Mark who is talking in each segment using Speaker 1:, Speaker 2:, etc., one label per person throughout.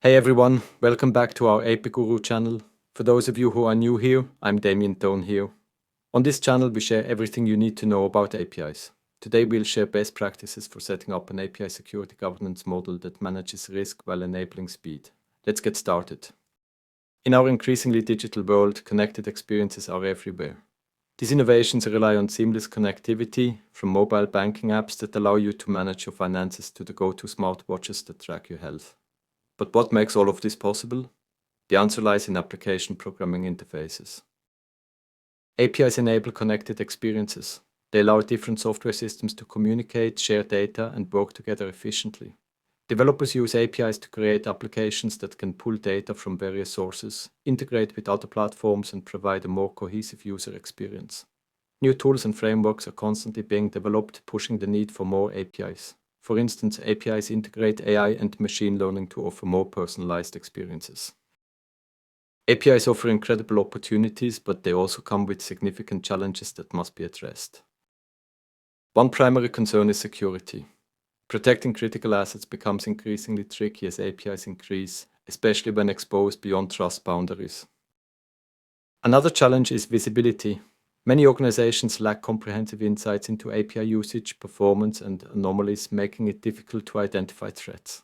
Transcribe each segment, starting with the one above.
Speaker 1: Hey everyone, welcome back to our APIGURU channel. For those of you who are new here, I'm Damien Tone here. On this channel we share everything you need to know about APIs. Today we'll share best practices for setting up an API security governance model that manages risk while enabling speed. Let's get started. In our increasingly digital world, connected experiences are everywhere. These innovations rely on seamless connectivity, from mobile banking apps that allow you to manage your finances to the go-to smartwatches that track your health. But what makes all of this possible? The answer lies in application programming interfaces. APIs enable connected experiences. They allow different software systems to communicate, share data, and work together efficiently. Developers use APIs to create applications that can pull data from various sources, integrate with other platforms, and provide a more cohesive user experience. New tools and frameworks are constantly being developed, pushing the need for more APIs. For instance, APIs integrate AI and machine learning to offer more personalized experiences. APIs offer incredible opportunities, but they also come with significant challenges that must be addressed. One primary concern is security. Protecting critical assets becomes increasingly tricky as APIs increase, especially when exposed beyond trust boundaries. Another challenge is visibility. Many organizations lack comprehensive insights into API usage, performance, and anomalies, making it difficult to identify threats.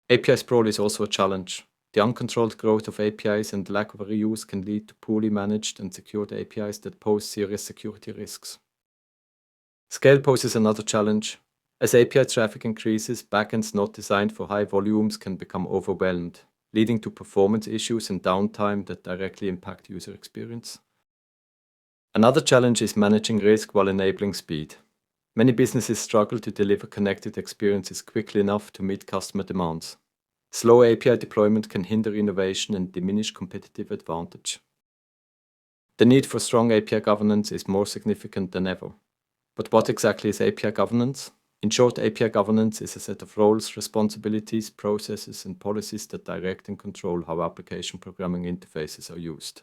Speaker 1: API sprawl is also a challenge. The uncontrolled growth of APIs and lack of reuse can lead to poorly managed and secured APIs that pose serious security risks. Scale poses another challenge. As API traffic increases, backends not designed for high volumes can become overwhelmed, leading to performance issues and downtime that directly impact user experience. Another challenge is managing risk while enabling speed. Many businesses struggle to deliver connected experiences quickly enough to meet customer demands. Slow API deployment can hinder innovation and diminish competitive advantage. The need for strong API governance is more significant than ever. But what exactly is API governance? In short, API governance is a set of roles, responsibilities, processes, and policies that direct and control how application programming interfaces are used.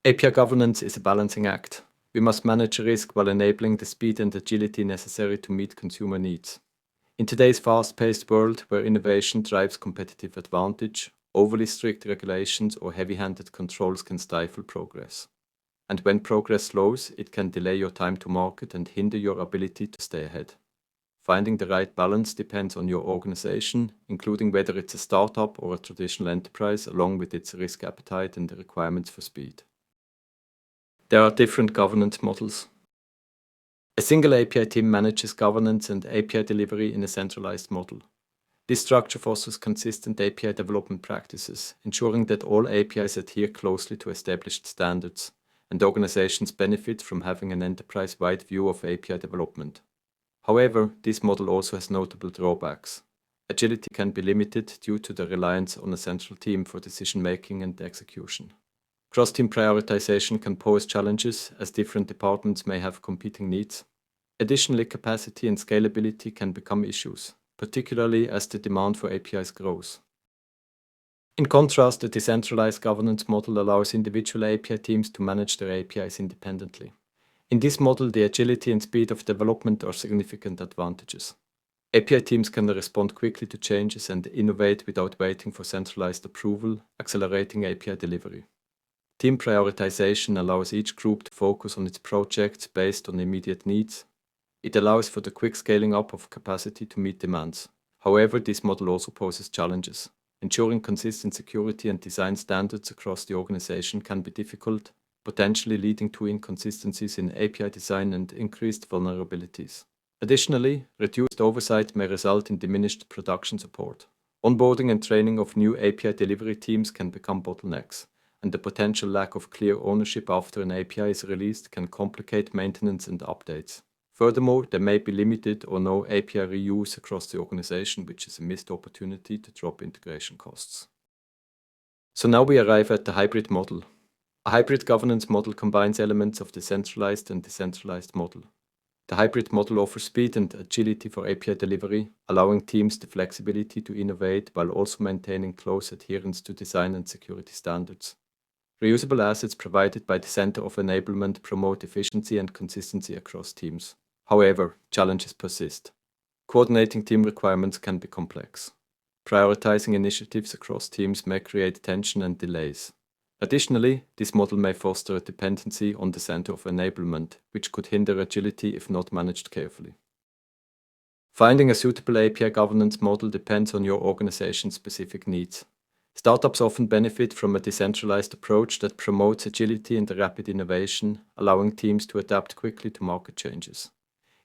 Speaker 1: API governance is a balancing act. We must manage risk while enabling the speed and agility necessary to meet consumer needs. In today's fast-paced world, where innovation drives competitive advantage, overly strict regulations or heavy-handed controls can stifle progress. And when progress slows, it can delay your time to market and hinder your ability to stay ahead. Finding the right balance depends on your organization, including whether it's a startup or a traditional enterprise, along with its risk appetite and the requirements for speed. There are different governance models. A single API team manages governance and API delivery in a centralized model. This structure fosters consistent API development practices, ensuring that all APIs adhere closely to established standards, and organizations benefit from having an enterprise-wide view of API development. However, this model also has notable drawbacks. Agility can be limited due to the reliance on a central team for decision-making and execution. Cross-team prioritization can pose challenges, as different departments may have competing needs. Additionally, capacity and scalability can become issues, particularly as the demand for APIs grows. In contrast, the decentralized governance model allows individual API teams to manage their APIs independently. In this model, the agility and speed of development are significant advantages. API teams can respond quickly to changes and innovate without waiting for centralized approval, accelerating API delivery. Team prioritization allows each group to focus on its projects based on immediate needs. It allows for the quick scaling up of capacity to meet demands. However, this model also poses challenges. Ensuring consistent security and design standards across the organization can be difficult, potentially leading to inconsistencies in API design and increased vulnerabilities. Additionally, reduced oversight may result in diminished production support. Onboarding and training of new API delivery teams can become bottlenecks, and the potential lack of clear ownership after an API is released can complicate maintenance and updates. Furthermore, there may be limited or no API reuse across the organization, which is a missed opportunity to drop integration costs. So now we arrive at the hybrid model. A hybrid governance model combines elements of the centralized and decentralized model. The hybrid model offers speed and agility for API delivery, allowing teams the flexibility to innovate while also maintaining close adherence to design and security standards. Reusable assets provided by the Center of Enablement promote efficiency and consistency across teams. However, challenges persist. Coordinating team requirements can be complex. Prioritizing initiatives across teams may create tension and delays. Additionally, this model may foster a dependency on the center of enablement, which could hinder agility if not managed carefully. Finding a suitable API governance model depends on your organization's specific needs. Startups often benefit from a decentralized approach that promotes agility and rapid innovation, allowing teams to adapt quickly to market changes.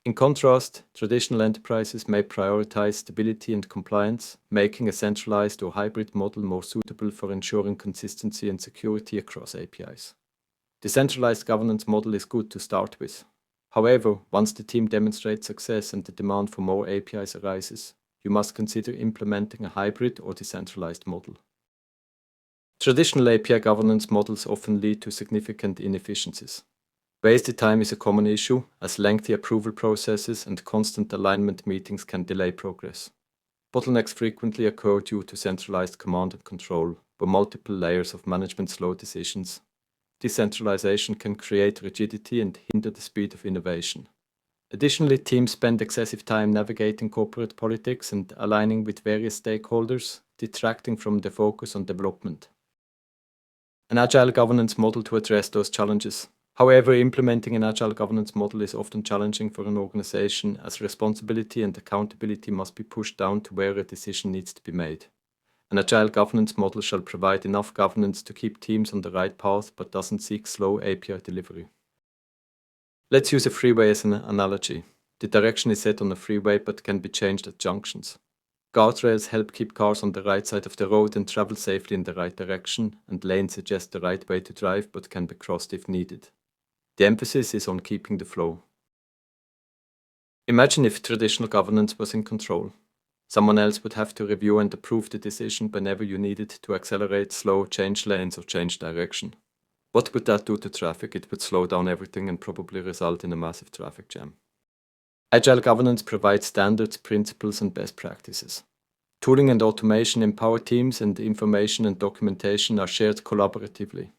Speaker 1: In contrast, traditional enterprises may prioritize stability and compliance, making a centralized or hybrid model more suitable for ensuring consistency and security across APIs. The centralized governance model is good to start with. However, once the team demonstrates success and the demand for more APIs arises, you must consider implementing a hybrid or decentralized model. Traditional API governance models often lead to significant inefficiencies. Wasted time is a common issue, as lengthy approval processes and constant alignment meetings can delay progress. Bottlenecks frequently occur due to centralized command and control, where multiple layers of management slow decisions. Decentralization can create rigidity and hinder the speed of innovation. Additionally, teams spend excessive time navigating corporate politics and aligning with various stakeholders, detracting from the focus on development. An agile governance model to address those challenges. However, implementing an agile governance model is often challenging for an organization, as responsibility and accountability must be pushed down to where a decision needs to be made. An agile governance model shall provide enough governance to keep teams on the right path, but doesn't seek slow API delivery. Let's use a freeway as an analogy. The direction is set on a freeway but can be changed at junctions. Guardrails help keep cars on the right side of the road and travel safely in the right direction, and lanes suggest the right way to drive but can be crossed if needed. The emphasis is on keeping the flow. Imagine if traditional governance was in control. Someone else would have to review and approve the decision whenever you needed to accelerate, slow, change lanes, or change direction. What would that do to traffic? It would slow down everything and probably result in a massive traffic jam. Agile governance provides standards, principles, and best practices. Tooling and automation empower teams, and information and documentation are shared collaboratively.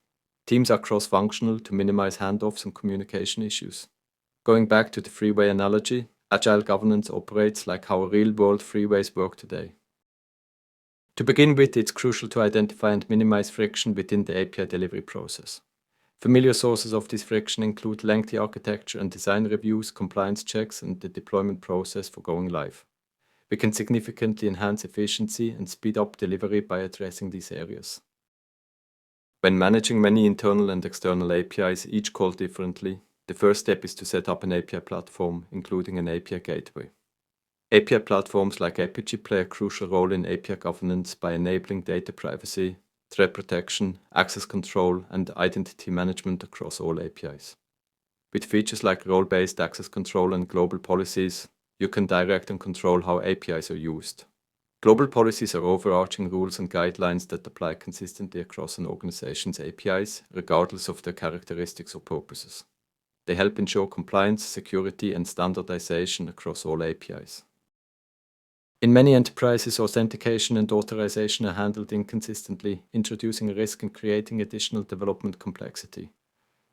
Speaker 1: Teams are cross-functional to minimize handoffs and communication issues. Going back to the freeway analogy, agile governance operates like how real-world freeways work today. To begin with, it's crucial to identify and minimize friction within the API delivery process. Familiar sources of this friction include lengthy architecture and design reviews, compliance checks, and the deployment process for going live. We can significantly enhance efficiency and speed up delivery by addressing these areas. When managing many internal and external APIs, each called differently, the first step is to set up an API platform, including an API gateway. API platforms like APIGURU play a crucial role in API governance by enabling data privacy, threat protection, access control, and identity management across all APIs. With features like role-based access control and global policies, you can direct and control how APIs are used. Global policies are overarching rules and guidelines that apply consistently across an organization's APIs, regardless of their characteristics or purposes. They help ensure compliance, security, and standardization across all APIs. In many enterprises, authentication and authorization are handled inconsistently, introducing a risk and creating additional development complexity.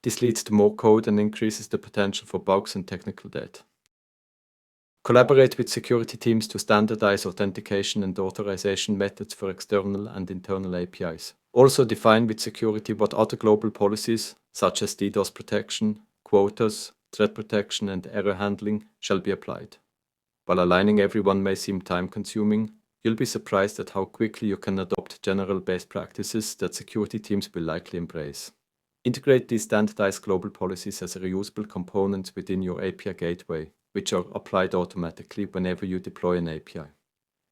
Speaker 1: This leads to more code and increases the potential for bugs and technical debt. Collaborate with security teams to standardize authentication and authorization methods for external and internal APIs. Also define with security what other global policies, such as DDoS protection, quotas, threat protection, and error handling, shall be applied. While aligning everyone may seem time-consuming, you'll be surprised at how quickly you can adopt general best practices that security teams will likely embrace. Integrate these standardized global policies as reusable components within your API gateway, which are applied automatically whenever you deploy an API.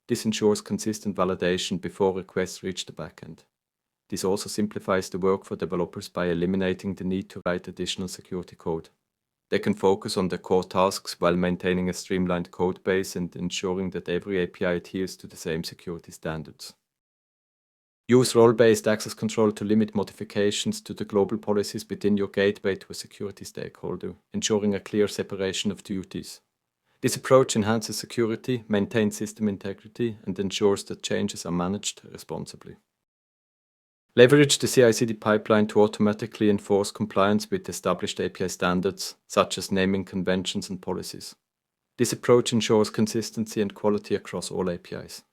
Speaker 1: This ensures consistent validation before requests reach the backend. This also simplifies the work for developers by eliminating the need to write additional security code. They can focus on their core tasks while maintaining a streamlined code base and ensuring that every API adheres to the same security standards. Use role-based access control to limit modifications to the global policies within your gateway to a security stakeholder, ensuring a clear separation of duties. This approach enhances security, maintains system integrity, and ensures that changes are managed responsibly. Leverage the CI/CD pipeline to automatically enforce compliance with established API standards, such as naming conventions and policies. This approach ensures consistency and quality across all APIs.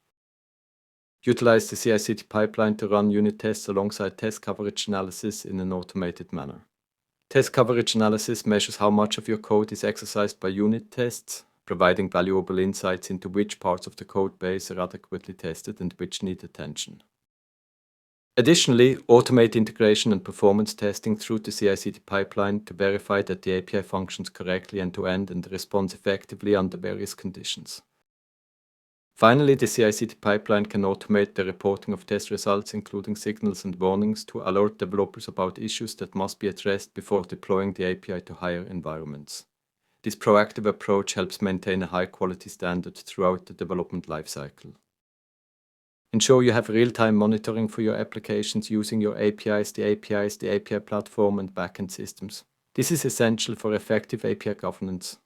Speaker 1: Utilize the CI/CD pipeline to run unit tests alongside test coverage analysis in an automated manner. Test coverage analysis measures how much of your code is exercised by unit tests, providing valuable insights into which parts of the code base are adequately tested and which need attention. Additionally, automate integration and performance testing through the CI/CD pipeline to verify that the API functions correctly end-to-end and responds effectively under various conditions. Finally, the CI/CD pipeline can automate the reporting of test results, including signals and warnings, to alert developers about issues that must be addressed before deploying the API to higher environments. This proactive approach helps maintain a high-quality standard throughout the development lifecycle. Ensure you have real-time monitoring for your applications using your APIs, the API platform, and backend systems. This is essential for effective API governance.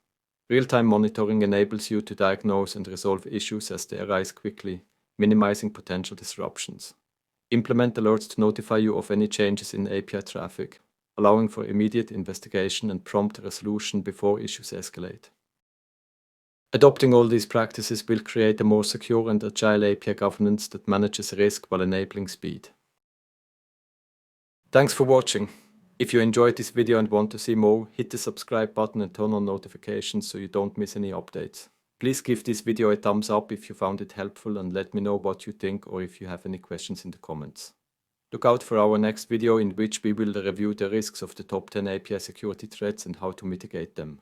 Speaker 1: Real-time monitoring enables you to diagnose and resolve issues as they arise quickly, minimizing potential disruptions. Implement alerts to notify you of any changes in API traffic, allowing for immediate investigation and prompt resolution before issues escalate. Adopting all these practices will create a more secure and agile API governance that manages risk while enabling speed. Thanks for watching. If you enjoyed this video and want to see more, hit the subscribe button and turn on notifications so you don't miss any updates. Please give this video a thumbs up if you found it helpful and let me know what you think or if you have any questions in the comments. Look out for our next video in which we will review the risks of the top 10 API security threats and how to mitigate them.